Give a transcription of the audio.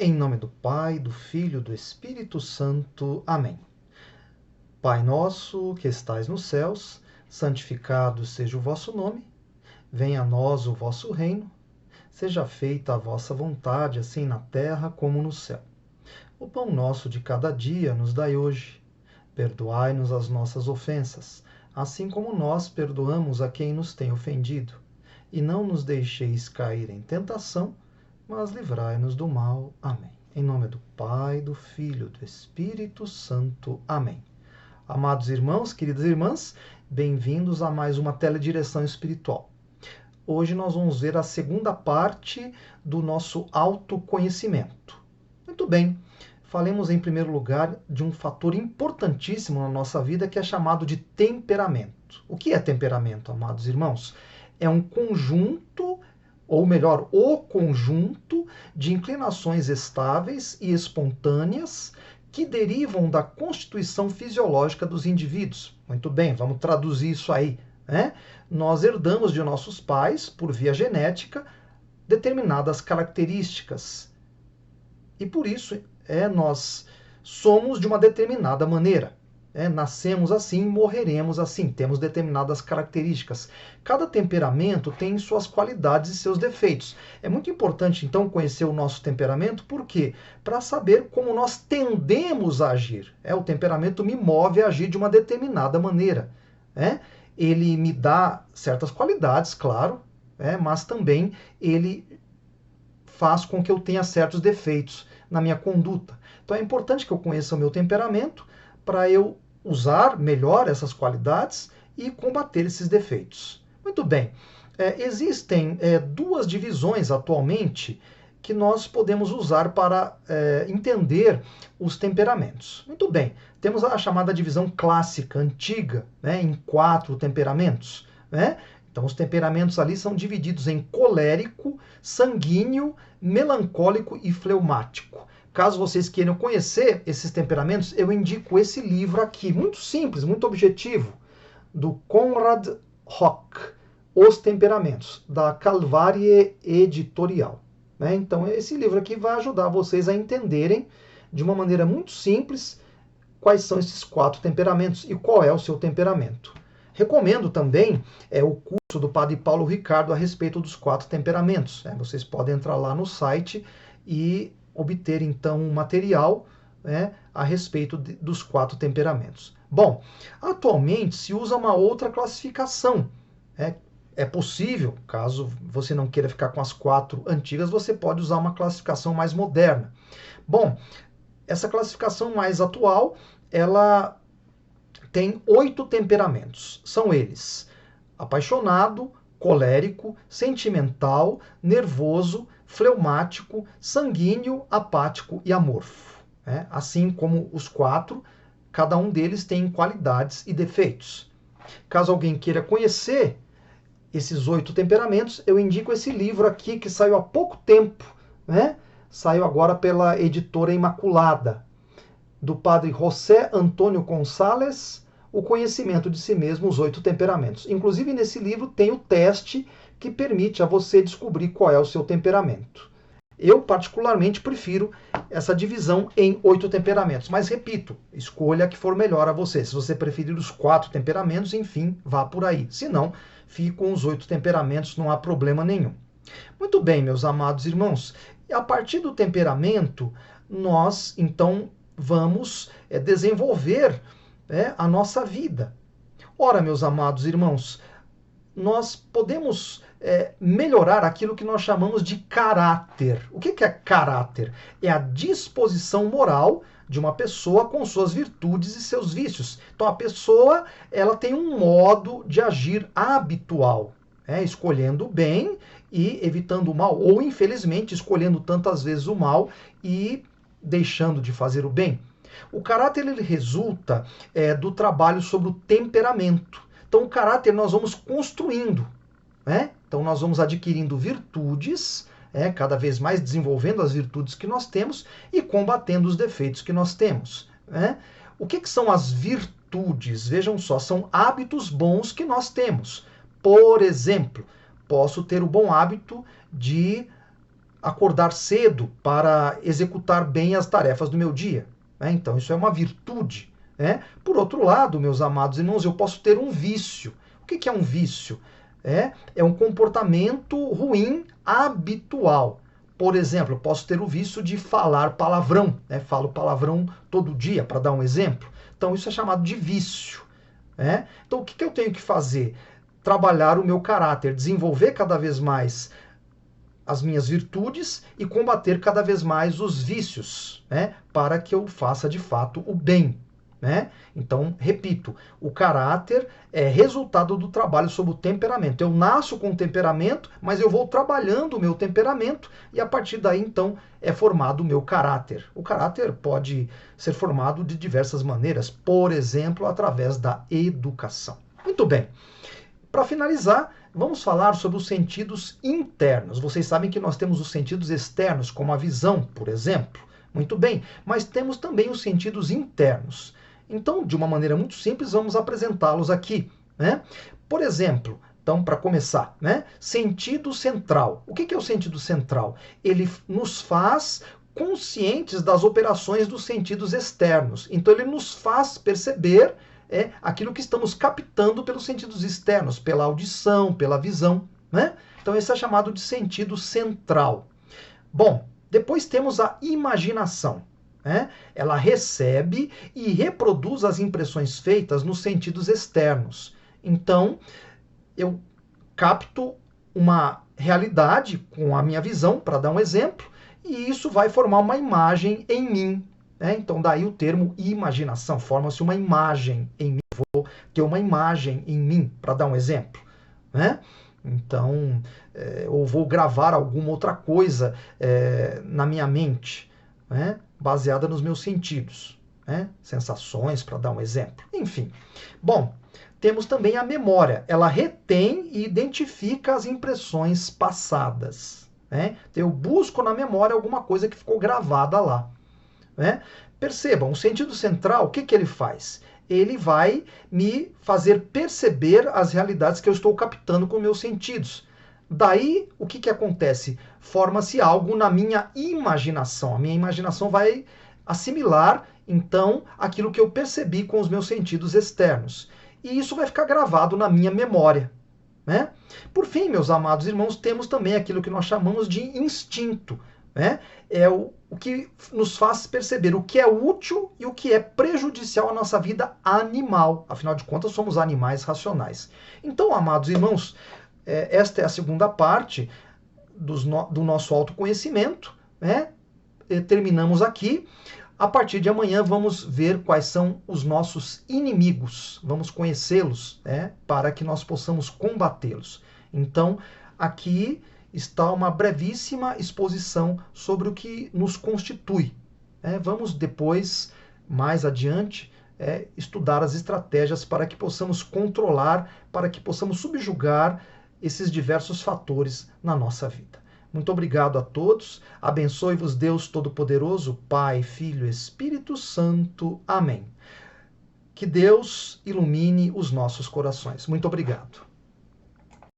Em nome do Pai, do Filho e do Espírito Santo. Amém. Pai nosso, que estais nos céus, santificado seja o vosso nome. Venha a nós o vosso reino. Seja feita a vossa vontade, assim na terra como no céu. O pão nosso de cada dia nos dai hoje. Perdoai-nos as nossas ofensas, assim como nós perdoamos a quem nos tem ofendido. E não nos deixeis cair em tentação, mas livrai-nos do mal. Amém. Em nome do Pai, do Filho e do Espírito Santo. Amém. Amados irmãos, queridas irmãs, bem-vindos a mais uma teledireção espiritual. Hoje nós vamos ver a segunda parte do nosso autoconhecimento. Muito bem, falemos em primeiro lugar de um fator importantíssimo na nossa vida que é chamado de temperamento. O que é temperamento, amados irmãos? É um conjunto, ou melhor, o conjunto de inclinações estáveis e espontâneas que derivam da constituição fisiológica dos indivíduos. Muito bem, vamos traduzir isso aí, né? Nós herdamos de nossos pais, por via genética, determinadas características. E por isso nós somos de uma determinada maneira. Nascemos assim, morreremos assim, temos determinadas características. Cada temperamento tem suas qualidades e seus defeitos. É muito importante, então, conhecer o nosso temperamento, por quê? Para saber como nós tendemos a agir. O temperamento me move a agir de uma determinada maneira. Ele me dá certas qualidades, claro, mas também ele faz com que eu tenha certos defeitos na minha conduta. Então é importante que eu conheça o meu temperamento para eu usar melhor essas qualidades e combater esses defeitos. Muito bem, existem duas divisões atualmente que nós podemos usar para entender os temperamentos. Muito bem, temos a chamada divisão clássica, antiga, em 4 temperamentos. Então os temperamentos ali são divididos em colérico, sanguíneo, melancólico e fleumático. Caso vocês queiram conhecer esses temperamentos, eu indico esse livro aqui, muito simples, muito objetivo, do Conrad Hock, Os Temperamentos, da Calvarie Editorial. Então esse livro aqui vai ajudar vocês a entenderem de uma maneira muito simples quais são esses 4 temperamentos e qual é o seu temperamento. Recomendo também o curso do Padre Paulo Ricardo a respeito dos 4 temperamentos. Vocês podem entrar lá no site e obter então um material a respeito dos 4 temperamentos. Bom, atualmente se usa uma outra classificação. É possível, caso você não queira ficar com as 4 antigas, você pode usar uma classificação mais moderna. Bom, essa classificação mais atual, ela tem 8 temperamentos. São eles: apaixonado, colérico, sentimental, nervoso, fleumático, sanguíneo, apático e amorfo. Assim como os 4, cada um deles tem qualidades e defeitos. Caso alguém queira conhecer esses 8 temperamentos, eu indico esse livro aqui que saiu há pouco tempo, saiu agora pela editora Imaculada, do padre José Antônio Gonçalves, O Conhecimento de Si Mesmo, os 8 Temperamentos. Inclusive, nesse livro tem o teste que permite a você descobrir qual é o seu temperamento. Eu, particularmente, prefiro essa divisão em 8 temperamentos. Mas, repito, escolha a que for melhor a você. Se você preferir os 4 temperamentos, enfim, vá por aí. Se não, fique com os 8 temperamentos, não há problema nenhum. Muito bem, meus amados irmãos. A partir do temperamento, nós, então, vamos desenvolver a nossa vida. Ora, meus amados irmãos, nós podemos melhorar aquilo que nós chamamos de caráter. O que é caráter? É a disposição moral de uma pessoa com suas virtudes e seus vícios. Então a pessoa ela tem um modo de agir habitual, escolhendo o bem e evitando o mal, ou infelizmente escolhendo tantas vezes o mal e deixando de fazer o bem. O caráter ele resulta do trabalho sobre o temperamento. Então o caráter nós vamos construindo. Então nós vamos adquirindo virtudes, cada vez mais desenvolvendo as virtudes que nós temos e combatendo os defeitos que nós temos. O que são as virtudes? Vejam só, são hábitos bons que nós temos. Por exemplo, posso ter o bom hábito de acordar cedo para executar bem as tarefas do meu dia. Então, isso é uma virtude. Por outro lado, meus amados irmãos, eu posso ter um vício. O que é um vício? É um comportamento ruim habitual. Por exemplo, eu posso ter o vício de falar palavrão. Falo palavrão todo dia, para dar um exemplo. Então, isso é chamado de vício. Então, o que eu tenho que fazer? Trabalhar o meu caráter, desenvolver cada vez mais as minhas virtudes e combater cada vez mais os vícios, para que eu faça de fato o bem. Então, repito, o caráter é resultado do trabalho sobre o temperamento. Eu nasço com temperamento, mas eu vou trabalhando o meu temperamento e a partir daí, então, é formado o meu caráter. O caráter pode ser formado de diversas maneiras, por exemplo, através da educação. Muito bem. Para finalizar, vamos falar sobre os sentidos internos. Vocês sabem que nós temos os sentidos externos, como a visão, por exemplo. Muito bem, mas temos também os sentidos internos. Então, de uma maneira muito simples, vamos apresentá-los aqui. Por exemplo, então, para começar, sentido central. O que é o sentido central? Ele nos faz conscientes das operações dos sentidos externos. Então, ele nos faz perceber aquilo que estamos captando pelos sentidos externos, pela audição, pela visão. Então, esse é chamado de sentido central. Bom, depois temos a imaginação. Ela recebe e reproduz as impressões feitas nos sentidos externos. Então, eu capto uma realidade com a minha visão, para dar um exemplo, e isso vai formar uma imagem em mim. Então, daí o termo imaginação. Forma-se uma imagem em mim. Vou ter uma imagem em mim, para dar um exemplo. Então, ou vou gravar alguma outra coisa na minha mente, baseada nos meus sentidos, sensações, para dar um exemplo. Enfim. Bom, temos também a memória. Ela retém e identifica as impressões passadas. Então, eu busco na memória alguma coisa que ficou gravada lá. Percebam, o sentido central, o que ele faz? Ele vai me fazer perceber as realidades que eu estou captando com meus sentidos. Daí, o que acontece? Forma-se algo na minha imaginação. A minha imaginação vai assimilar, então, aquilo que eu percebi com os meus sentidos externos. E isso vai ficar gravado na minha memória. Por fim, meus amados irmãos, temos também aquilo que nós chamamos de instinto. É o que nos faz perceber o que é útil e o que é prejudicial à nossa vida animal. Afinal de contas, somos animais racionais. Então, amados irmãos, esta é a segunda parte do nosso autoconhecimento. Terminamos aqui. A partir de amanhã vamos ver quais são os nossos inimigos. Vamos conhecê-los, para que nós possamos combatê-los. Então, aqui está uma brevíssima exposição sobre o que nos constitui. Vamos depois, mais adiante, estudar as estratégias para que possamos controlar, para que possamos subjugar esses diversos fatores na nossa vida. Muito obrigado a todos. Abençoe-vos Deus Todo-Poderoso, Pai, Filho e Espírito Santo. Amém. Que Deus ilumine os nossos corações. Muito obrigado.